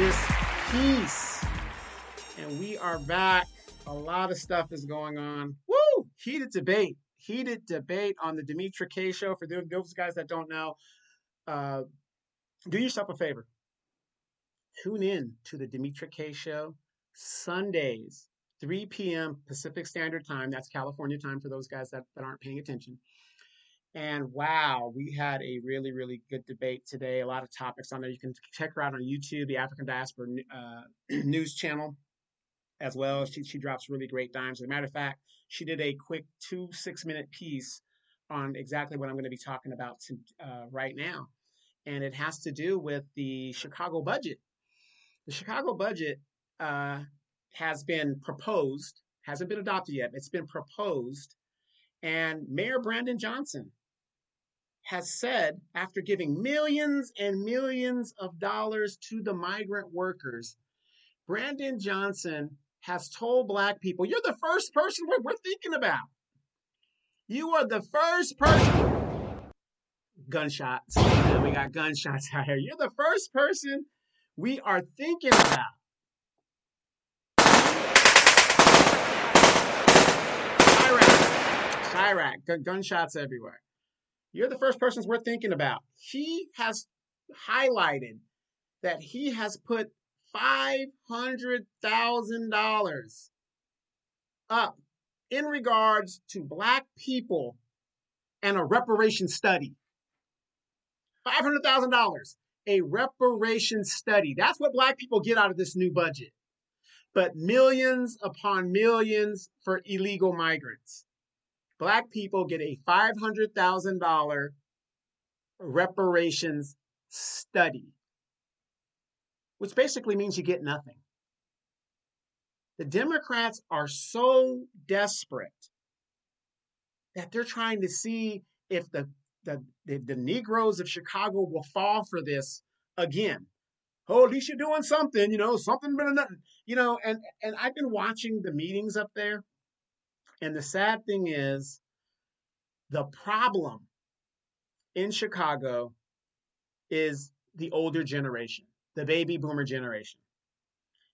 this piece. And we are back. A lot of stuff is going on. Woo! Heated debate. Heated debate on the Demetra K show. For those guys that don't know, uh, do yourself a favor. Tune in to the Demetra K show Sundays, 3 p.m. Pacific Standard Time. That's California time for those guys that aren't paying attention. And wow, we had a really, really good debate today. A lot of topics on there. You can check her out on YouTube, the African Diaspora News Channel, as well. She drops really great dimes. As a matter of fact, she did a quick 6-minute piece on exactly what I'm going to be talking about right now. And it has to do with the Chicago budget. The Chicago budget has been proposed, hasn't been adopted yet. It's been proposed. And Mayor Brandon Johnson has said, after giving millions and millions of dollars to the migrant workers, Brandon Johnson has told Black people, you're the first person we're thinking about. You are the first person. Gunshots. We got gunshots out here. You're the first person we are thinking about. Chirac. Gunshots everywhere. You're the first persons we're thinking about. He has highlighted that he has put $500,000 up in regards to Black people and a reparation study. $500,000, a reparation study. That's what Black people get out of this new budget. But millions upon millions for illegal migrants. Black people get a $500,000 reparations study, which basically means you get nothing. The Democrats are so desperate that they're trying to see if the Negroes of Chicago will fall for this again. Oh, at least you're doing something, something better than nothing. And I've been watching the meetings up there. And the sad thing is, the problem in Chicago is the older generation, the baby boomer generation.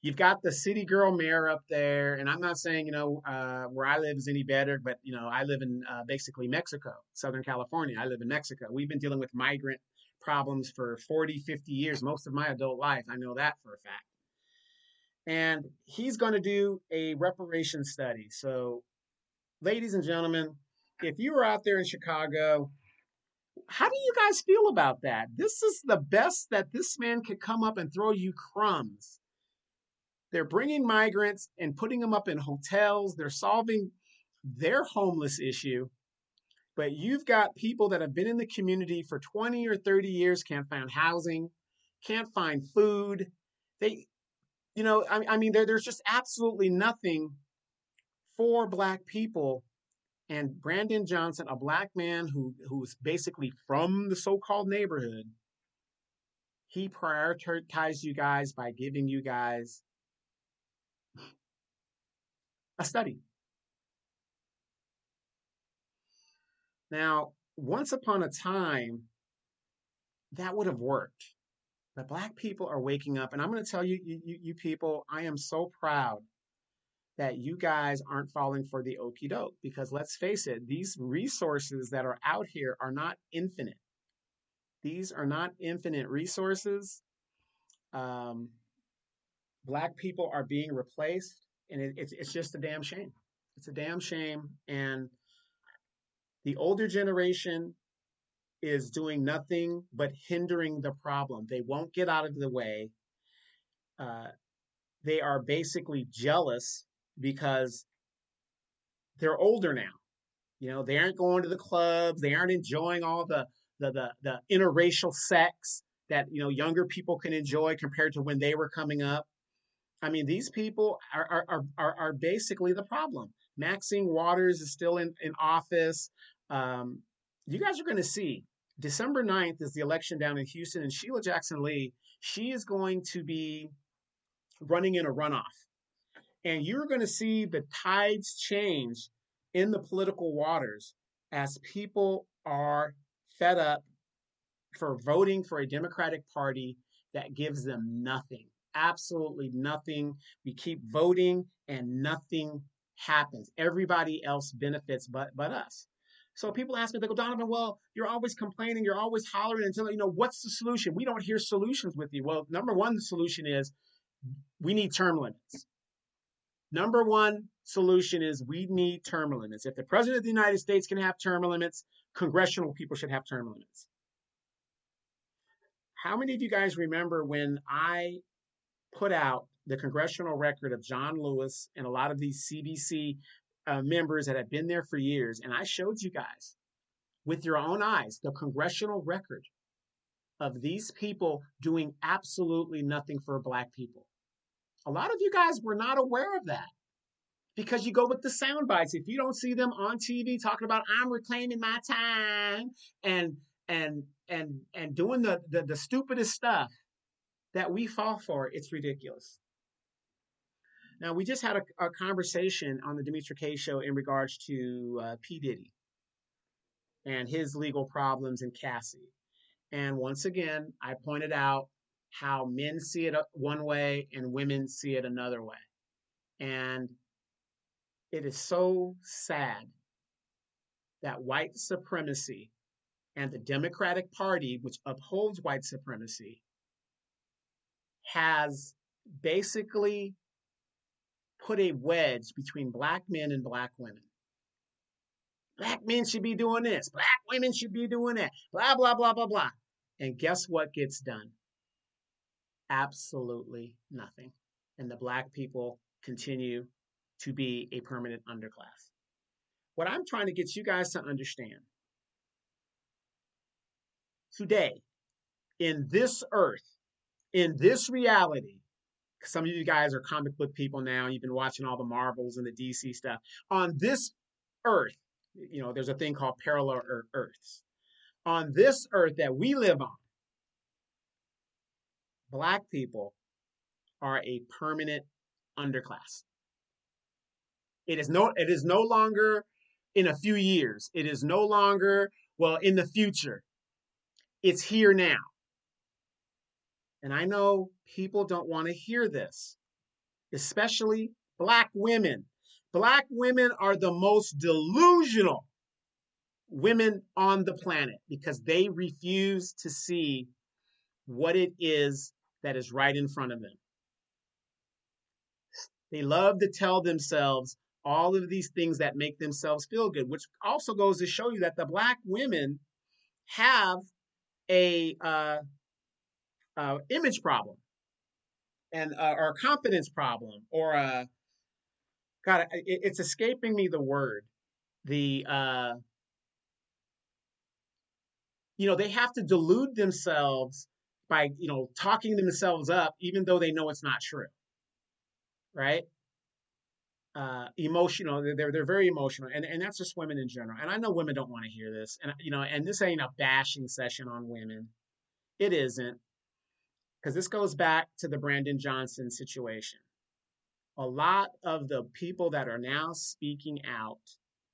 You've got the city girl mayor up there, and I'm not saying, where I live is any better, but, I live in basically Mexico, Southern California. I live in Mexico. We've been dealing with migrant problems for 40, 50 years, most of my adult life. I know that for a fact. And he's going to do a reparation study. So, ladies and gentlemen, if you were out there in Chicago, how do you guys feel about that? This is the best that this man could come up and throw you crumbs. They're bringing migrants and putting them up in hotels. They're solving their homeless issue. But you've got people that have been in the community for 20 or 30 years, can't find housing, can't find food. There's just absolutely nothing for Black people. And Brandon Johnson, a Black man who's basically from the so-called neighborhood, he prioritized you guys by giving you guys a study. Now, once upon a time, that would have worked. But Black people are waking up. And I'm going to tell you people, I am so proud that you guys aren't falling for the okie doke. Because let's face it, these resources that are out here are not infinite. These are not infinite resources. Black people are being replaced. And it's just a damn shame. It's a damn shame. And the older generation is doing nothing but hindering the problem. They won't get out of the way. They are basically jealous because they're older now. They aren't going to the clubs. They aren't enjoying all the interracial sex that younger people can enjoy compared to when they were coming up. I mean, these people are basically the problem. Maxine Waters is still in office. You guys are going to see December 9th is the election down in Houston, and Sheila Jackson Lee, she is going to be running in a runoff. And you're going to see the tides change in the political waters as people are fed up for voting for a Democratic Party that gives them nothing. Absolutely nothing. We keep voting and nothing happens. Everybody else benefits but us. So people ask me, they go, Donovan, well, you're always complaining, you're always hollering until, what's the solution? We don't hear solutions with you. Well, number one, the solution is we need term limits. Number one solution is we need term limits. If the president of the United States can have term limits, congressional people should have term limits. How many of you guys remember when I put out the congressional record of John Lewis and a lot of these CBC members that have been there for years? And I showed you guys with your own eyes the congressional record of these people doing absolutely nothing for Black people. A lot of you guys were not aware of that because you go with the sound bites. If you don't see them on TV talking about I'm reclaiming my time and doing the stupidest stuff that we fall for, it's ridiculous. Now, we just had a conversation on the Demetra K show in regards to P. Diddy and his legal problems in Cassie. And once again, I pointed out how men see it one way and women see it another way. And it is so sad that white supremacy and the Democratic Party, which upholds white supremacy, has basically put a wedge between Black men and Black women. Black men should be doing this. Black women should be doing that. Blah, blah, blah, blah, blah. And guess what gets done? Absolutely nothing. And the Black people continue to be a permanent underclass. What I'm trying to get you guys to understand today, in this earth, in this reality, some of you guys are comic book people now, and you've been watching all the Marvels and the DC stuff. On this earth, there's a thing called parallel earths. On this earth that we live on, Black people are a permanent underclass. It is no longer in a few years. It is no longer, well, in the future. It's here now. And I know people don't want to hear this, especially Black women. Black women are the most delusional women on the planet because they refuse to see what it is that is right in front of them. They love to tell themselves all of these things that make themselves feel good, which also goes to show you that the Black women have a image problem and or a confidence problem or a God, it's escaping me the word. The they have to delude themselves by talking themselves up, even though they know it's not true, right? Emotional. They're very emotional, and that's just women in general. And I know women don't want to hear this, and and this ain't a bashing session on women. It isn't, because this goes back to the Brandon Johnson situation. A lot of the people that are now speaking out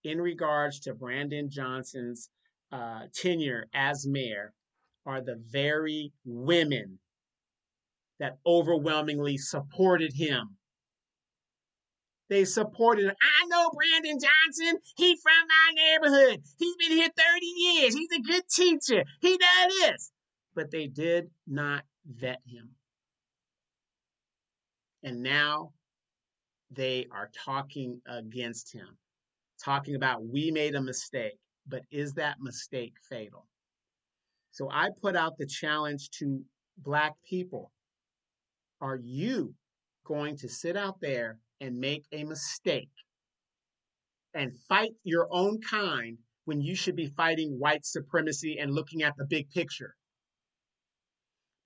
in regards to Brandon Johnson's tenure as mayor are the very women that overwhelmingly supported him. They supported him. I know Brandon Johnson. He's from my neighborhood. He's been here 30 years. He's a good teacher. He does this. But they did not vet him. And now they are talking against him, talking about we made a mistake. But is that mistake fatal? So I put out the challenge to Black people. Are you going to sit out there and make a mistake and fight your own kind when you should be fighting white supremacy and looking at the big picture?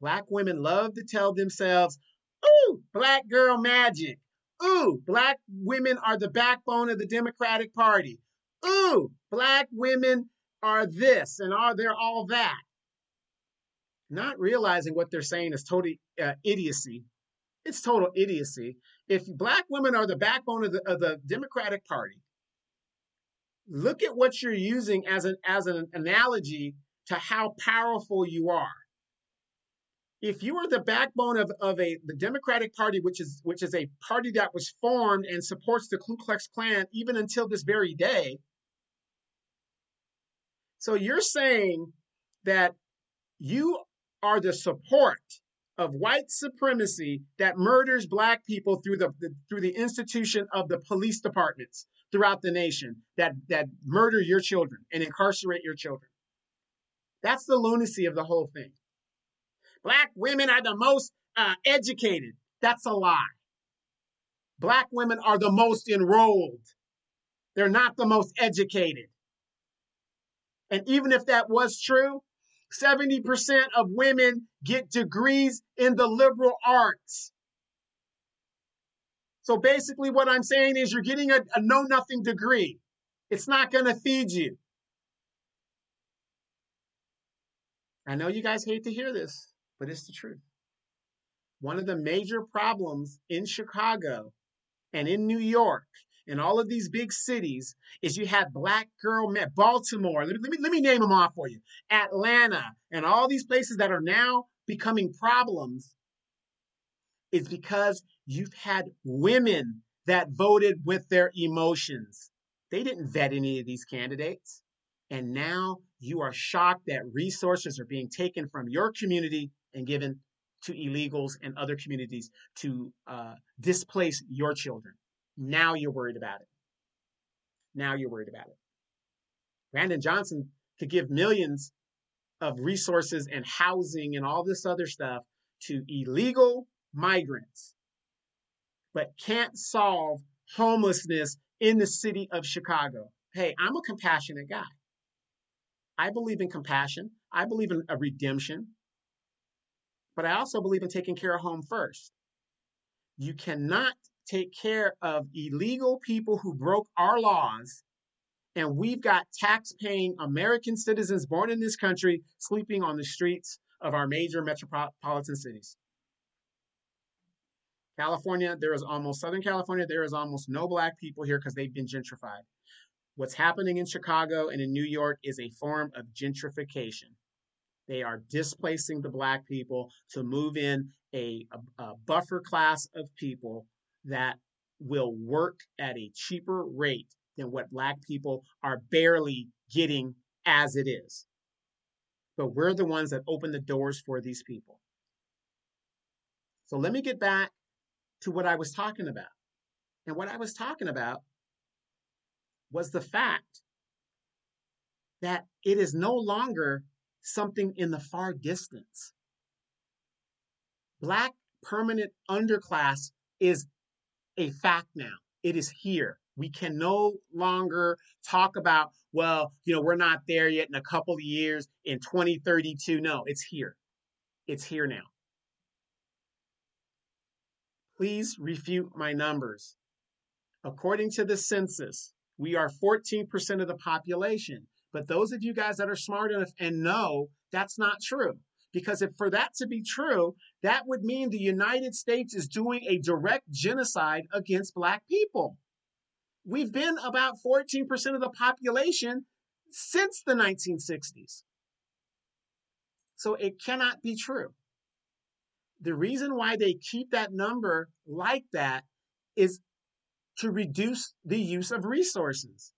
Black women love to tell themselves, ooh, Black girl magic. Ooh, Black women are the backbone of the Democratic Party. Ooh, Black women are this and they're all that. Not realizing what they're saying is total idiocy. It's total idiocy. If Black women are the backbone of the Democratic Party, look at what you're using as an analogy to how powerful you are. If you are the backbone of the Democratic Party, which is a party that was formed and supports the Ku Klux Klan even until this very day, so you're saying that you are the support of white supremacy that murders black people through the institution of the police departments throughout the nation that murder your children and incarcerate your children. That's the lunacy of the whole thing. Black women are the most educated. That's a lie. Black women are the most enrolled. They're not the most educated. And even if that was true, 70% of women get degrees in the liberal arts. So basically, what I'm saying is you're getting a know nothing degree. It's not going to feed you. I know you guys hate to hear this, but it's the truth. One of the major problems in Chicago and in New York and all of these big cities is you have black girl men, Baltimore, let me name them off for you, Atlanta, and all these places that are now becoming problems is because you've had women that voted with their emotions. They didn't vet any of these candidates. And now you are shocked that resources are being taken from your community and given to illegals and other communities to displace your children. Now you're worried about it. Now you're worried about it. Brandon Johnson could give millions of resources and housing and all this other stuff to illegal migrants, but can't solve homelessness in the city of Chicago. Hey, I'm a compassionate guy. I believe in compassion. I believe in a redemption, but I also believe in taking care of home first. You cannot take care of illegal people who broke our laws, and we've got tax-paying American citizens born in this country sleeping on the streets of our major metropolitan cities. California, Southern California, there is almost no black people here because they've been gentrified. What's happening in Chicago and in New York is a form of gentrification. They are displacing the black people to move in a buffer class of people that will work at a cheaper rate than what black people are barely getting as it is. But we're the ones that open the doors for these people. So let me get back to what I was talking about. And what I was talking about was the fact that it is no longer something in the far distance. Black permanent underclass is a fact now. It is here. We can no longer talk about, well, we're not there yet in a couple of years in 2032. No, it's here. It's here now. Please refute my numbers. According to the census, we are 14% of the population. But those of you guys that are smart enough and know that's not true. Because if for that to be true, that would mean the United States is doing a direct genocide against black people. We've been about 14% of the population since the 1960s. So it cannot be true. The reason why they keep that number like that is to reduce the use of resources.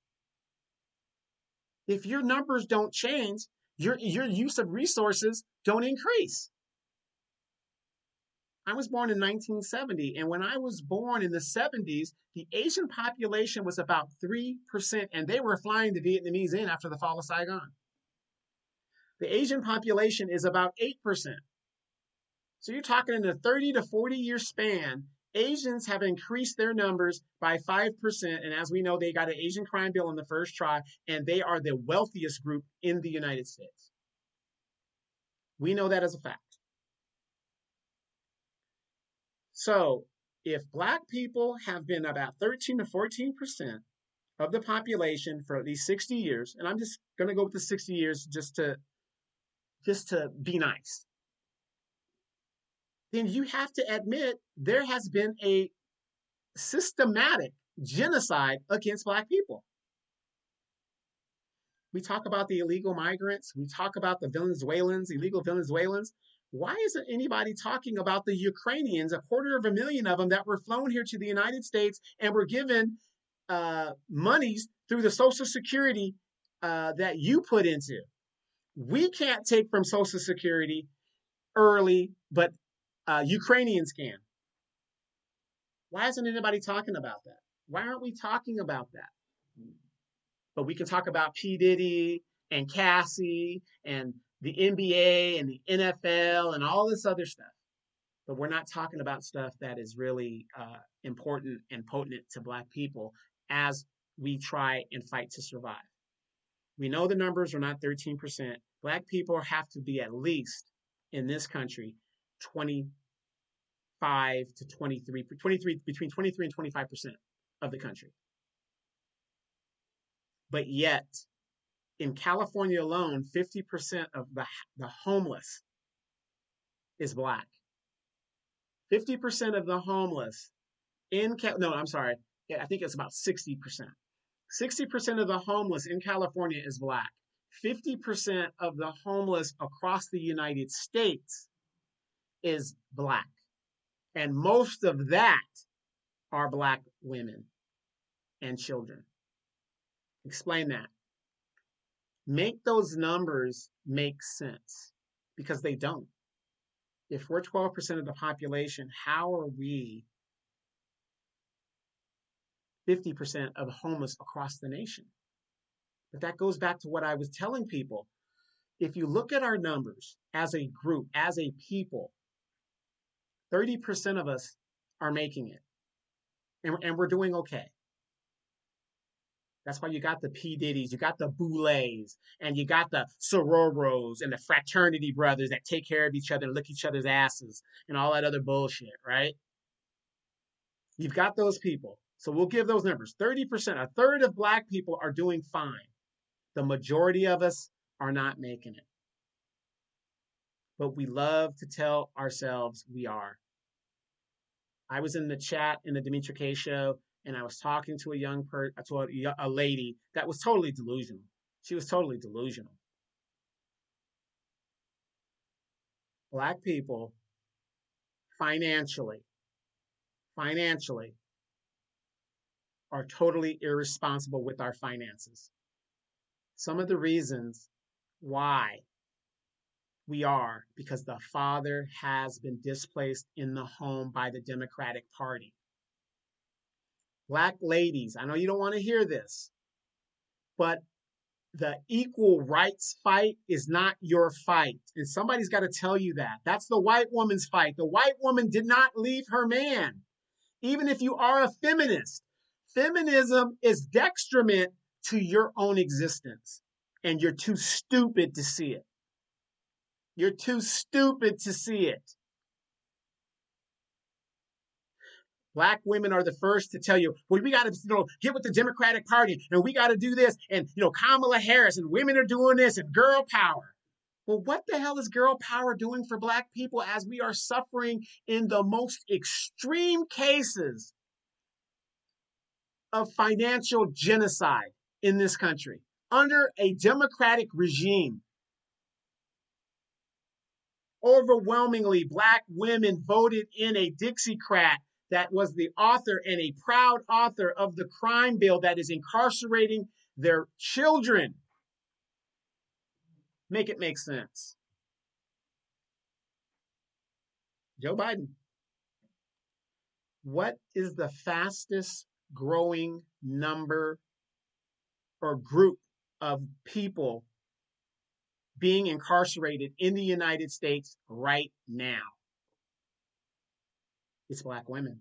If your numbers don't change, your use of resources don't increase. I was born in 1970, and when I was born in the 70s, the Asian population was about 3%, and they were flying the Vietnamese in after the fall of Saigon. The Asian population is about 8%. So you're talking in a 30 to 40 year span, Asians have increased their numbers by 5%. And as we know, they got an Asian crime bill in the first try, and they are the wealthiest group in the United States. We know that as a fact. So if black people have been about 13 to 14% of the population for at least 60 years, and I'm just going to go with the 60 years just to be nice, then you have to admit there has been a systematic genocide against black people. We talk about the illegal migrants. We talk about the Venezuelans, illegal Venezuelans. Why isn't anybody talking about the Ukrainians, 250,000 of them that were flown here to the United States and were given monies through the Social Security that you put into? We can't take from Social Security early, but Ukrainians can. Why isn't anybody talking about that? Why aren't we talking about that? But we can talk about P. Diddy and Cassie and the NBA and the NFL and all this other stuff. But we're not talking about stuff that is really important and potent to Black people as we try and fight to survive. We know the numbers are not 13%. Black people have to be at least in this country 25 to 23, between 23 and 25% of the country. But yet, in California alone, 50% of the homeless is Black. 50% of the homeless no, I'm sorry. I think it's about 60%. 60% of the homeless in California is Black. 50% of the homeless across the United States is Black. And most of that are Black women and children. Explain that. Make those numbers make sense, because they don't. If we're 12% of the population, how are we 50% of the homeless across the nation? But that goes back to what I was telling people. If you look at our numbers as a group, as a people, 30% of us are making it. And we're doing okay. That's why you got the P. Diddy's, you got the Boulets, and you got the Sororos and the fraternity brothers that take care of each other and lick each other's asses and all that other bullshit, right? You've got those people. So we'll give those numbers. 30%, a third of Black people are doing fine. The majority of us are not making it. But we love to tell ourselves we are. I was in the chat in the Demetra K show, and I was talking to a lady that was totally delusional. She was totally delusional. Black people financially are totally irresponsible with our finances. Some of the reasons why we are because the father has been displaced in the home by the Democratic Party. Black ladies, I know you don't want to hear this, but the equal rights fight is not your fight. And somebody's got to tell you that. That's the white woman's fight. The white woman did not leave her man. Even if you are a feminist, feminism is detriment to your own existence. And you're too stupid to see it. You're too stupid to see it. Black women are the first to tell you, well, we got to, get with the Democratic Party and we got to do this. And, Kamala Harris and women are doing this and girl power. Well, what the hell is girl power doing for Black people as we are suffering in the most extreme cases of financial genocide in this country under a Democratic regime? Overwhelmingly, Black women voted in a Dixiecrat that was the author and a proud author of the crime bill that is incarcerating their children. Make it make sense. Joe Biden. What is the fastest growing number or group of people being incarcerated in the United States right now? It's Black women.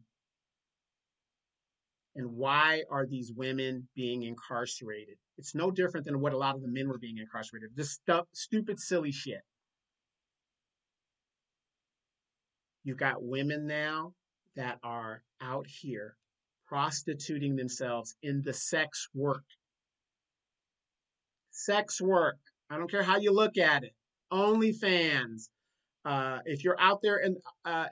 And why are these women being incarcerated? It's no different than what a lot of the men were being incarcerated. Just stupid, silly shit. You've got women now that are out here prostituting themselves in the sex work. Sex work. I don't care how you look at it. OnlyFans. If you're out there in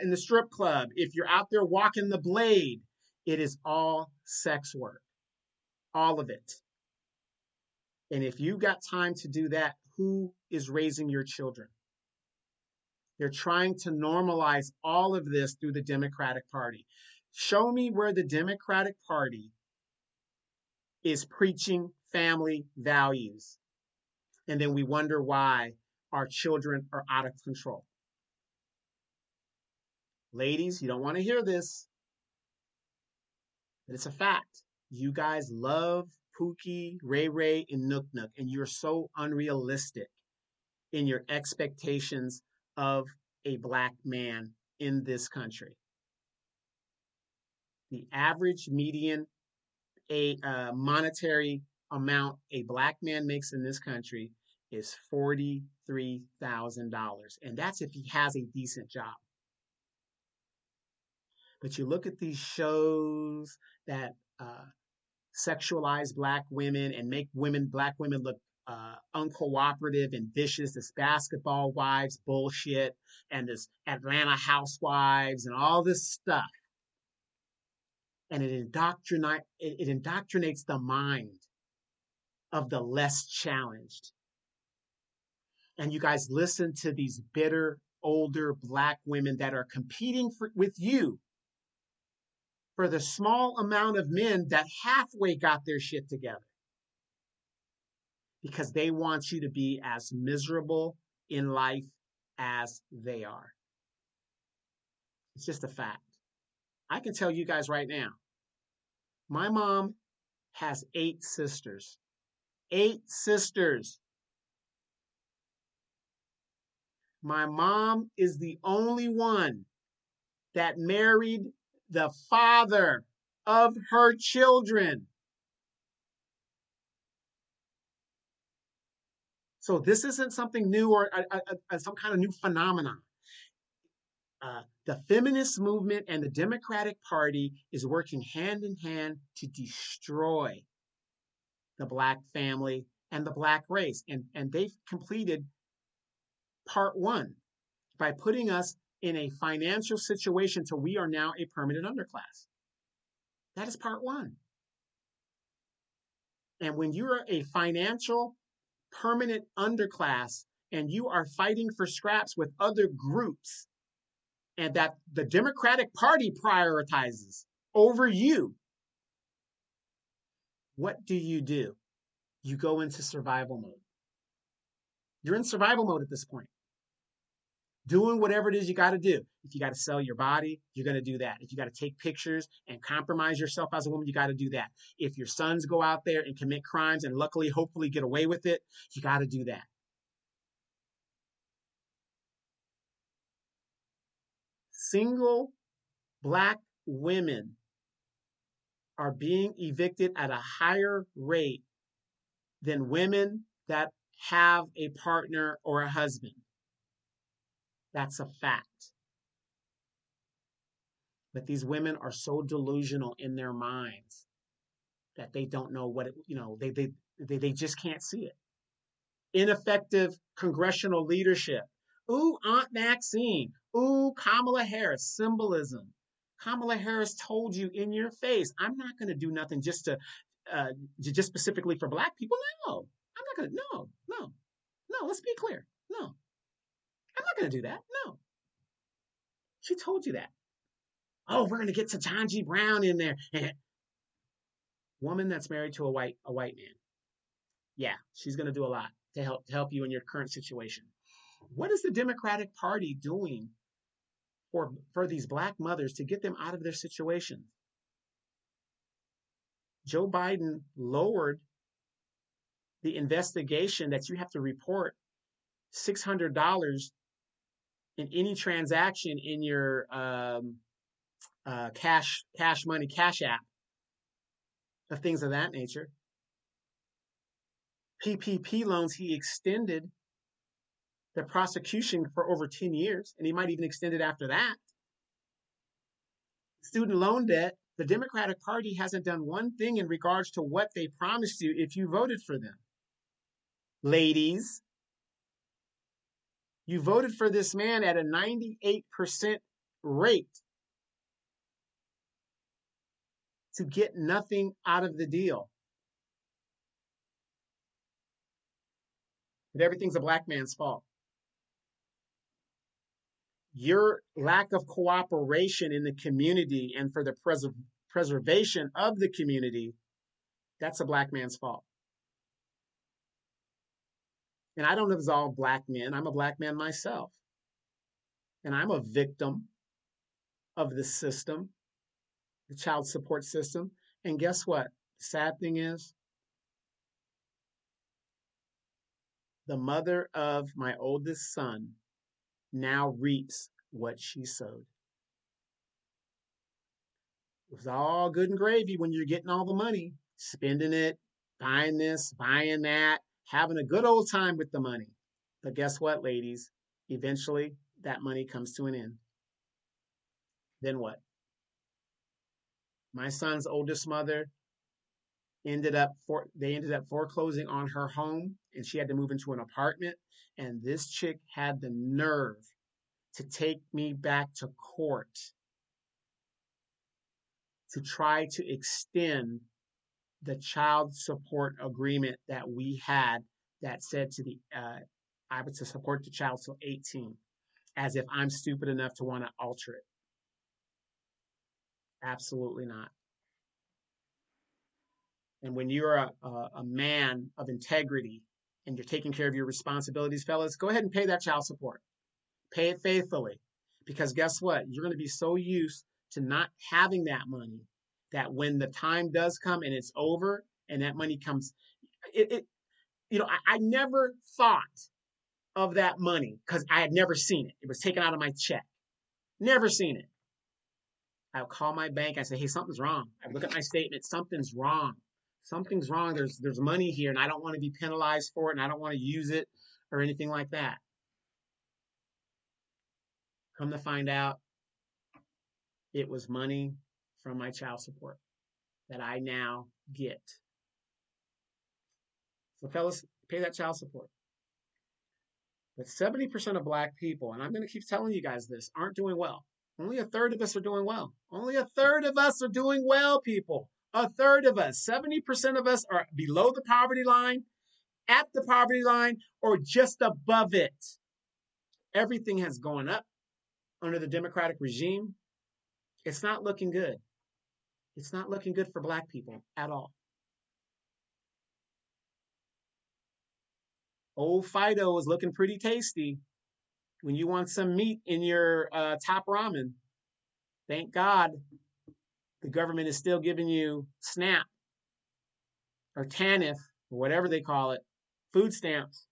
the strip club, if you're out there walking the blade, it is all sex work. All of it. And if you got time to do that, who is raising your children? They're trying to normalize all of this through the Democratic Party. Show me where the Democratic Party is preaching family values. And then we wonder why our children are out of control. Ladies, you don't want to hear this, but it's a fact. You guys love Pookie, Ray Ray, and Nook Nook, and you're so unrealistic in your expectations of a black man in this country. The average median monetary amount a black man makes in this country is $43,000, and that's if he has a decent job. But you look at these shows that sexualize black women and make black women look uncooperative and vicious. This basketball wives bullshit and this Atlanta housewives and all this stuff. And it indoctrinates the mind of the less challenged. And you guys listen to these bitter, older black women that are competing with you for the small amount of men that halfway got their shit together. Because they want you to be as miserable in life as they are. It's just a fact. I can tell you guys right now, my mom has 8 sisters. 8 sisters. My mom is the only one that married the father of her children. So this isn't something new or some kind of new phenomenon. The feminist movement and the Democratic Party is working hand in hand to destroy the black family and the black race. And they've completed part 1 by putting us in a financial situation to we are now a permanent underclass. That is part 1. And when you're a financial permanent underclass and you are fighting for scraps with other groups and that the Democratic Party prioritizes over you, what do? You go into survival mode. You're in survival mode at this point. Doing whatever it is you got to do. If you got to sell your body, you're going to do that. If you got to take pictures and compromise yourself as a woman, you got to do that. If your sons go out there and commit crimes and luckily, hopefully get away with it, you got to do that. Single black women are being evicted at a higher rate than women that have a partner or a husband. That's a fact. But these women are so delusional in their minds that they don't know what they just can't see it. Ineffective congressional leadership. Ooh, Aunt Maxine. Ooh, Kamala Harris. Symbolism. Kamala Harris told you in your face, I'm not going to do nothing just specifically for black people. No, I'm not going to. No. Let's be clear. No, I'm not going to do that. No, she told you that. Oh, we're going to get Ketanji Brown in there. Woman that's married to a white man. Yeah, she's going to do a lot to help you in your current situation. What is the Democratic Party doing for these black mothers to get them out of their situation? Joe Biden lowered the investigation that you have to report $600 in any transaction in your cash money, cash app, of things of that nature. PPP loans, he extended the prosecution for over 10 years, and he might even extend it after that. Student loan debt, the Democratic Party hasn't done one thing in regards to what they promised you if you voted for them. Ladies, you voted for this man at a 98% rate to get nothing out of the deal. But everything's a black man's fault. Your lack of cooperation in the community and for the preservation of the community, that's a black man's fault. And I don't absolve black men. I'm a black man myself. And I'm a victim of the system, the child support system. And guess what? The sad thing is, the mother of my oldest son now reaps what she sowed. It was all good and gravy when you're getting all the money, spending it, buying this, buying that, having a good old time with the money. But guess what, ladies? Eventually, that money comes to an end. Then what? My son's oldest mother they ended up foreclosing on her home, and she had to move into an apartment. And this chick had the nerve to take me back to court to try to extend the child support agreement that we had that said to the I was to support the child till 18, as if I'm stupid enough to want to alter it. Absolutely not. And when you're a man of integrity and you're taking care of your responsibilities, fellas, go ahead and pay that child support. Pay it faithfully. Because guess what? You're going to be so used to not having that money that when the time does come and it's over and that money comes, it I never thought of that money because I had never seen it. It was taken out of my check. Never seen it. I would call my bank. I say, hey, something's wrong. I look at my statement. Something's wrong. Something's wrong. There's money here, and I don't want to be penalized for it, and I don't want to use it or anything like that. Come to find out, it was money from my child support that I now get. So, fellas, pay that child support. But 70% of black people, and I'm going to keep telling you guys this, aren't doing well. Only a third of us are doing well. Only a third of us are doing well, people. A third of us. 70% of us are below the poverty line, at the poverty line, or just above it. Everything has gone up under the Democratic regime. It's not looking good. It's not looking good for black people at all. Old Fido is looking pretty tasty when you want some meat in your top ramen. Thank God the government is still giving you SNAP or TANF or whatever they call it, food stamps.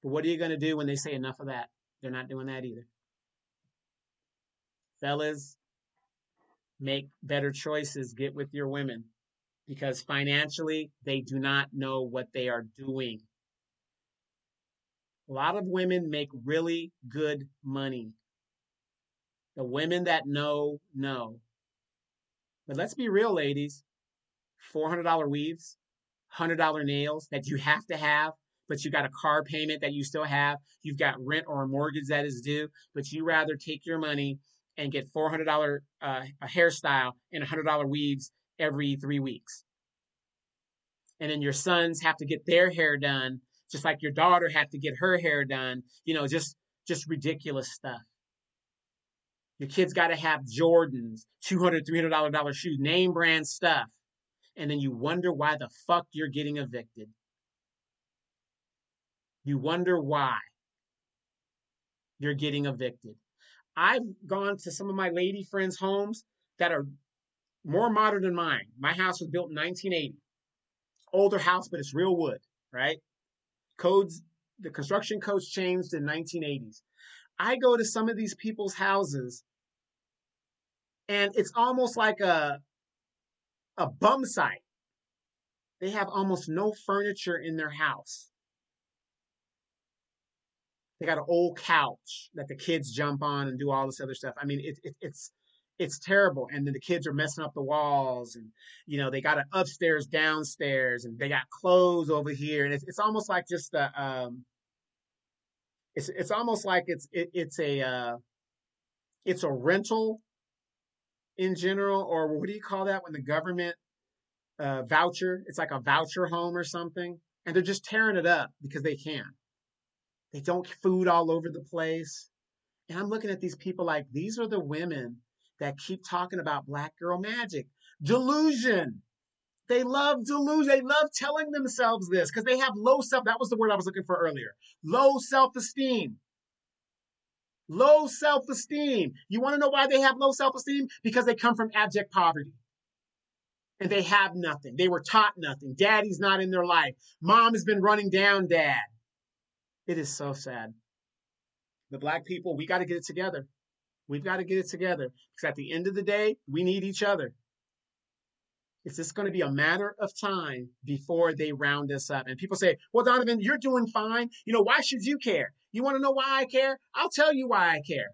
But what are you going to do when they say enough of that? They're not doing that either. Fellas, make better choices. Get with your women because financially, they do not know what they are doing. A lot of women make really good money. The women that know. But let's be real, ladies. $400 weaves, $100 nails that you have to have, but you got a car payment that you still have. You've got rent or a mortgage that is due, but you rather take your money and get $400 a hairstyle and $100 weaves every 3 weeks. And then your sons have to get their hair done, just like your daughter had to get her hair done. Just ridiculous stuff. Your kids got to have Jordans, $200, $300 shoes, name brand stuff. And then you wonder why the fuck you're getting evicted. You wonder why you're getting evicted. I've gone to some of my lady friends' homes that are more modern than mine. My house was built in 1980. Older house, but it's real wood, right? The construction codes changed in 1980s. I go to some of these people's houses and it's almost like a bum site. They have almost no furniture in their house. They got an old couch that the kids jump on and do all this other stuff. I mean, it's terrible. And then the kids are messing up the walls, and they got an upstairs, downstairs, and they got clothes over here, and it's almost like just it's almost like it's a rental in general, or what do you call that when the government voucher? It's like a voucher home or something, and they're just tearing it up because they can. They don't food all over the place. And I'm looking at these people like these are the women that keep talking about black girl magic. Delusion. They love delusion. They love telling themselves this because they have low self. That was the word I was looking for earlier. Low self-esteem. Low self-esteem. You want to know why they have low self-esteem? Because they come from abject poverty and they have nothing. They were taught nothing. Daddy's not in their life. Mom has been running down dad. It is so sad. The black people, we got to get it together. We've got to get it together because at the end of the day, we need each other. It's just going to be a matter of time before they round us up. And people say, well, Donovan, you're doing fine. You know, why should you care? You want to know why I care? I'll tell you why I care.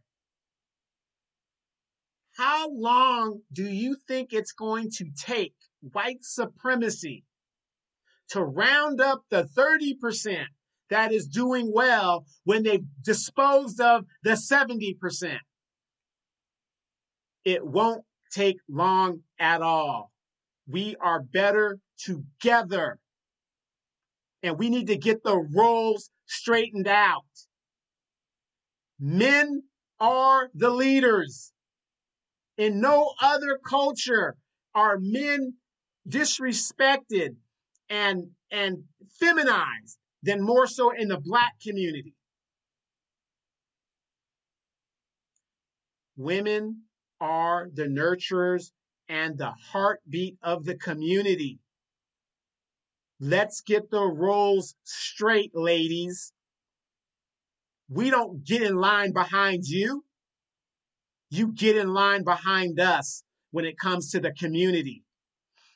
How long do you think it's going to take white supremacy to round up the 30% that is doing well when they've disposed of the 70%? It won't take long at all. We are better together. And we need to get the roles straightened out. Men are the leaders. In no other culture are men disrespected and feminized than more so in the black community. Women are the nurturers and the heartbeat of the community. Let's get the roles straight, ladies. We don't get in line behind you. You get in line behind us when it comes to the community.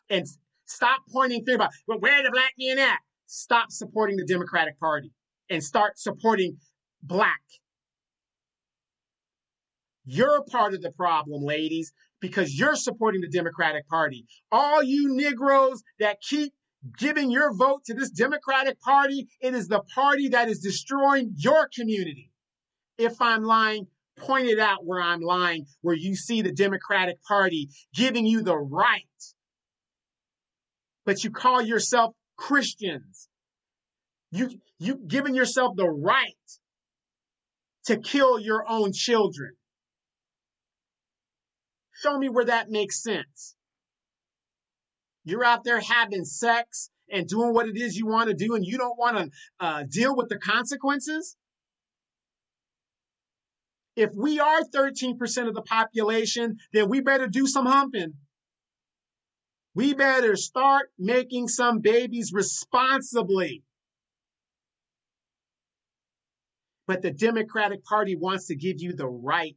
And stop pointing fingers about, well, where are the black men at? Stop supporting the Democratic Party and start supporting black. You're part of the problem, ladies, because you're supporting the Democratic Party. All you Negroes that keep giving your vote to this Democratic Party, it is the party that is destroying your community. If I'm lying, point it out where I'm lying, where you see the Democratic Party giving you the right, but you call yourself Christians. You giving yourself the right to kill your own children. Show me where that makes sense. You're out there having sex and doing what it is you want to do, and you don't want to deal with the consequences. If we are 13% of the population, then we better do some humping. We better start making some babies responsibly. But the Democratic Party wants to give you the right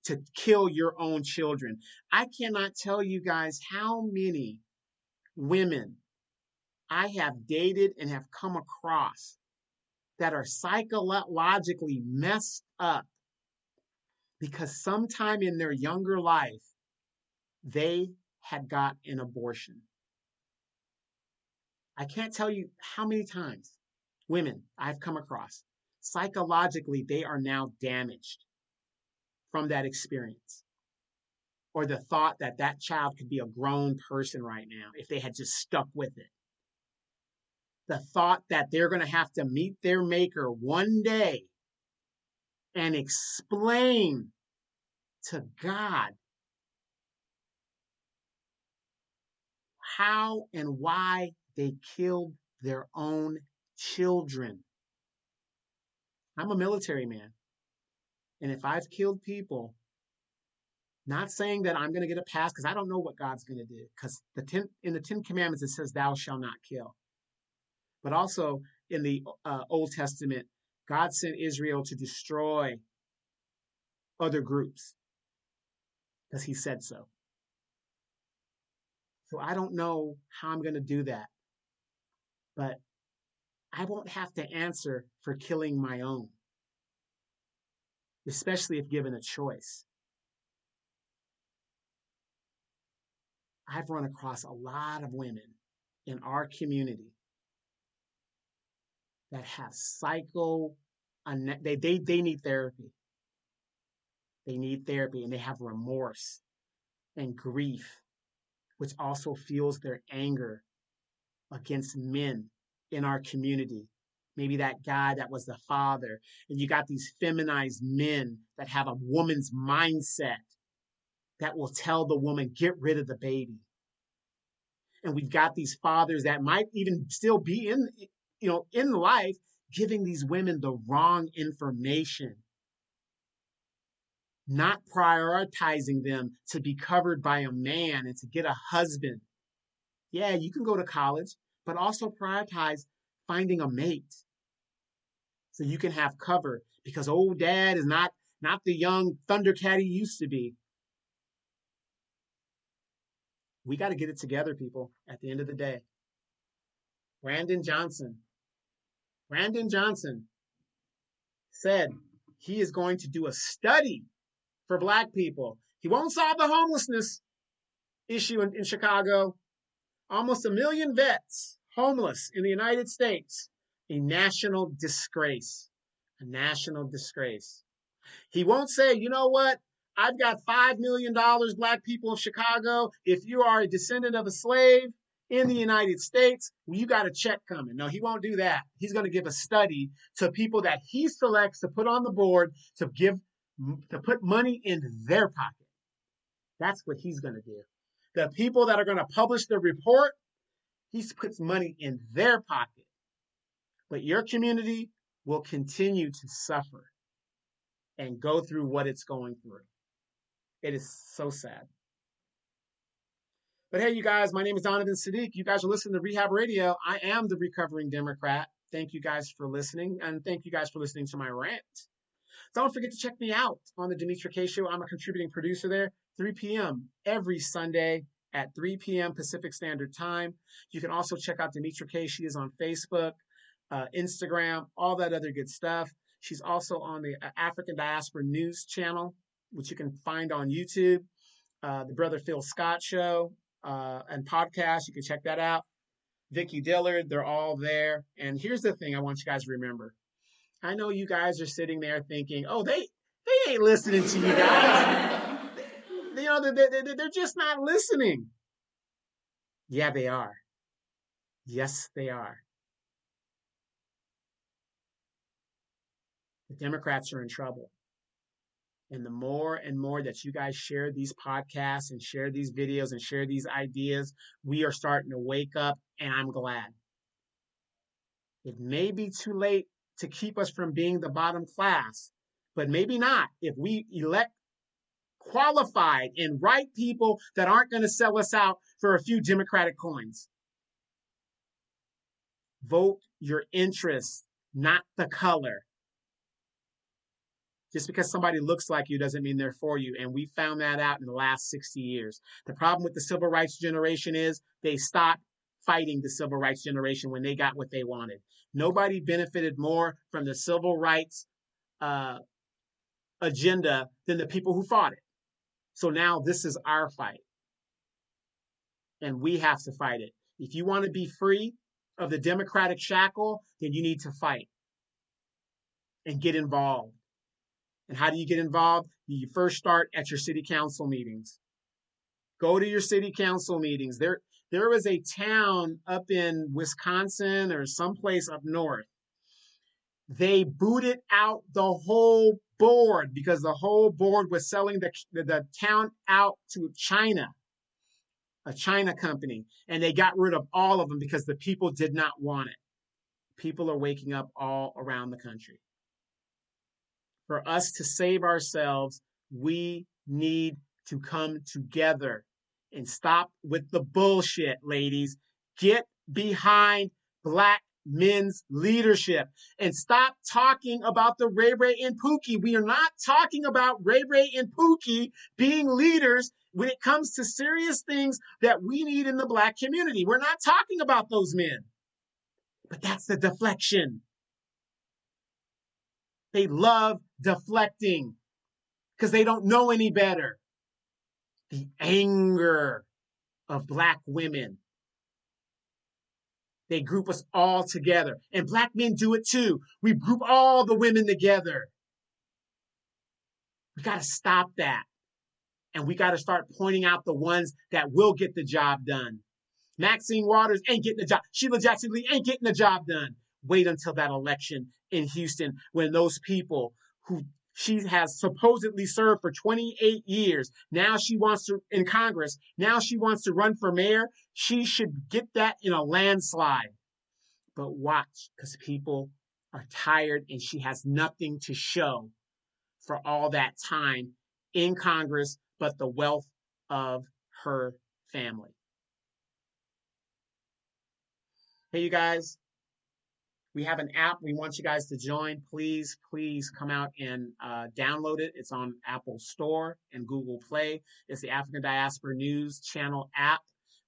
to kill your own children. I cannot tell you guys how many women I have dated and have come across that are psychologically messed up because sometime in their younger life, they had got an abortion. I can't tell you how many times women I've come across, psychologically, they are now damaged from that experience. Or the thought that that child could be a grown person right now if they had just stuck with it. The thought that they're going to have to meet their maker one day and explain to God how and why they killed their own children. I'm a military man. And if I've killed people, not saying that I'm going to get a pass because I don't know what God's going to do. Because in the 10 Commandments, it says, thou shalt not kill. But also in the Old Testament, God sent Israel to destroy other groups because he said so. So I don't know how I'm going to do that. But I won't have to answer for killing my own, especially if given a choice. I've run across a lot of women in our community that have they need therapy. They need therapy and they have remorse and grief, which also fuels their anger against men in our community Maybe that guy that was the father. And you got these feminized men that have a woman's mindset that will tell the woman, get rid of the baby. And we've got these fathers that might even still be in life, giving these women the wrong information, not prioritizing them to be covered by a man and to get a husband. Yeah, you can go to college, but also prioritize finding a mate so you can have cover, because old dad is not the young Thundercat he used to be. We got to get it together, people, at the end of the day. Brandon Johnson. Brandon Johnson said he is going to do a study for Black people. He won't solve the homelessness issue in Chicago. Almost 1 million vets homeless in the United States. A national disgrace. A national disgrace. He won't say, you know what? I've got $5 million, Black people of Chicago. If you are a descendant of a slave in the United States, well, you got a check coming. No, he won't do that. He's going to give a study to people that he selects to put on the board to put money in their pocket. That's what he's going to do. The people that are going to publish the report, he puts money in their pocket. But your community will continue to suffer and go through what it's going through. It is so sad. But hey, you guys, my name is Donovan Sadiq. You guys are listening to Rehab Radio. I am the recovering Democrat. Thank you guys for listening, and thank you guys for listening to my rant. Don't forget to check me out on the Demetra K Show. I'm a contributing producer there, 3 p.m. every Sunday at 3 p.m. Pacific Standard Time. You can also check out Demetra K. She is on Facebook, Instagram, all that other good stuff. She's also on the African Diaspora News channel, which you can find on YouTube. The Brother Phil Scott Show and podcast. You can check that out. Vicki Dillard, they're all there. And here's the thing I want you guys to remember. I know you guys are sitting there thinking, oh, they ain't listening to you guys. They're just not listening. Yeah, they are. Yes, they are. The Democrats are in trouble. And the more and more that you guys share these podcasts and share these videos and share these ideas, we are starting to wake up, and I'm glad. It may be too late to keep us from being the bottom class, but maybe not if we elect qualified and right people that aren't going to sell us out for a few Democratic coins. Vote your interests, not the color. Just because somebody looks like you doesn't mean they're for you. And we found that out in the last 60 years. The problem with the civil rights generation is they stopped fighting the civil rights generation when they got what they wanted. Nobody benefited more from the civil rights agenda than the people who fought it. So now this is our fight. And we have to fight it. If you want to be free of the Democratic shackle, then you need to fight and get involved. And how do you get involved? You first start at your city council meetings. Go to your city council meetings. There was a town up in Wisconsin or someplace up north. They booted out the whole board because the whole board was selling the town out to China, a China company. And they got rid of all of them because the people did not want it. People are waking up all around the country. For us to save ourselves, we need to come together and stop with the bullshit, ladies. Get behind Black men's leadership and stop talking about the Ray Ray and Pookie. We are not talking about Ray Ray and Pookie being leaders when it comes to serious things that we need in the Black community. We're not talking about those men. But that's the deflection. They love deflecting because they don't know any better. The anger of Black women. They group us all together. And Black men do it too. We group all the women together. We got to stop that. And we got to start pointing out the ones that will get the job done. Maxine Waters ain't getting the job. Sheila Jackson Lee ain't getting the job done. wait until that election in Houston when those people who she has supposedly served for 28 years, now she wants to, in Congress, now she wants to run for mayor. She should get that in a landslide. But watch, because people are tired and she has nothing to show for all that time in Congress but the wealth of her family. Hey, you guys, we have an app we want you guys to join. Please come out and download it. It's on Apple Store and Google Play. It's the African Diaspora News Channel app.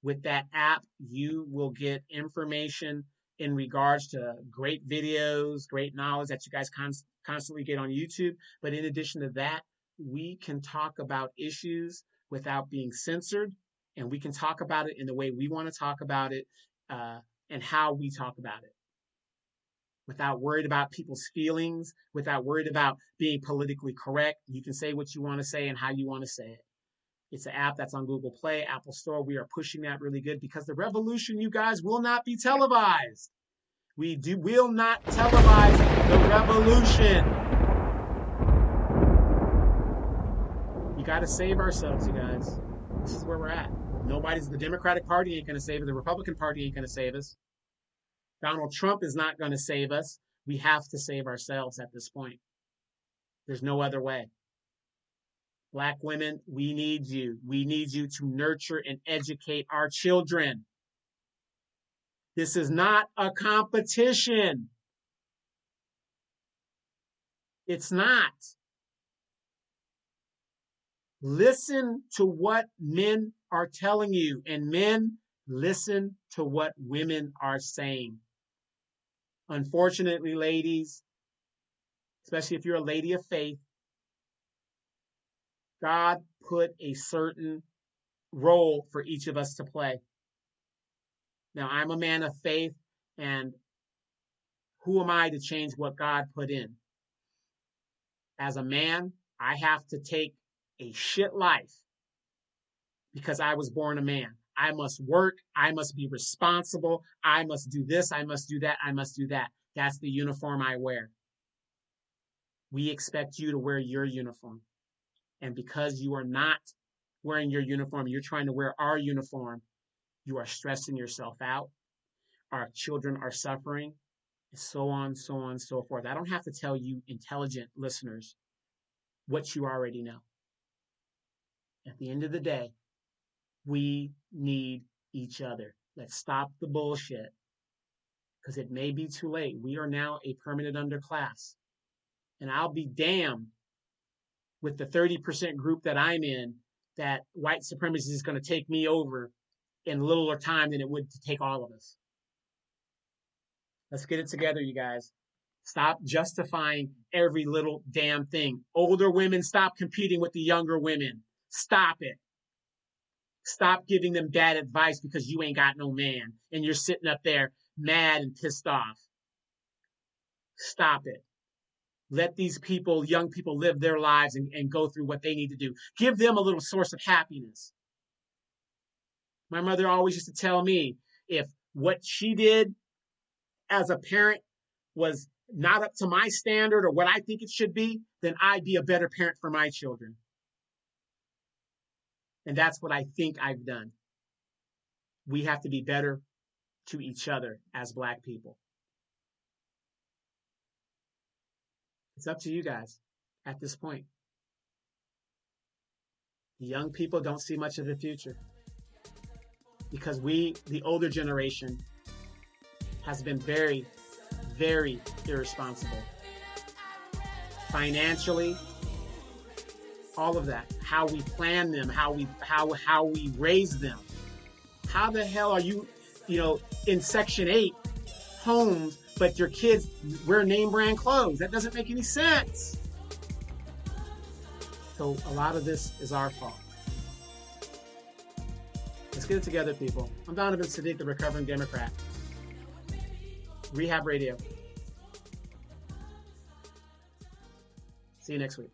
With that app, you will get information in regards to great videos, great knowledge that you guys constantly get on YouTube. But in addition to that, we can talk about issues without being censored, and we can talk about it in the way we want to talk about it and how we talk about it, without worried about people's feelings, without worried about being politically correct. You can say what you want to say and how you want to say it. It's an app that's on Google Play, Apple Store. We are pushing that really good because the revolution, you guys, will not be televised. We will not televise the revolution. You got to save ourselves, you guys. This is where we're at. The Democratic Party ain't going to save us. The Republican Party ain't going to save us. Donald Trump is not going to save us. We have to save ourselves at this point. There's no other way. Black women, we need you. We need you to nurture and educate our children. This is not a competition. It's not. Listen to what men are telling you, and men, listen to what women are saying. Unfortunately, ladies, especially if you're a lady of faith, God put a certain role for each of us to play. Now, I'm a man of faith, and who am I to change what God put in? As a man, I have to take a shit life because I was born a man. I must work. I must be responsible. I must do this. I must do that. I must do that. That's the uniform I wear. We expect you to wear your uniform. And because you are not wearing your uniform, you're trying to wear our uniform, you are stressing yourself out. Our children are suffering, and so on, so forth. I don't have to tell you, intelligent listeners, what you already know. At the end of the day, we need each other. Let's stop the bullshit, because it may be too late. We are now a permanent underclass. And I'll be damned with the 30% group that I'm in, that white supremacy is going to take me over in littler time than it would to take all of us. Let's get it together, you guys. Stop justifying every little damn thing. Older women, stop competing with the younger women. Stop it. Stop giving them bad advice because you ain't got no man and you're sitting up there mad and pissed off. Stop it. Let these people, young people, live their lives and go through what they need to do. Give them a little source of happiness. My mother always used to tell me, if what she did as a parent was not up to my standard or what I think it should be, then I'd be a better parent for my children. And that's what I think I've done. We have to be better to each other as Black people. It's up to you guys at this point. The young people don't see much of the future because we, the older generation, has been very, very irresponsible. Financially, all of that, how we plan them, how we raise them. How the hell are you, in Section 8 homes, but your kids wear name brand clothes? That doesn't make any sense. So a lot of this is our fault. Let's get it together, people. I'm Donovan Sadiq, the recovering Democrat. Rehab Radio. See you next week.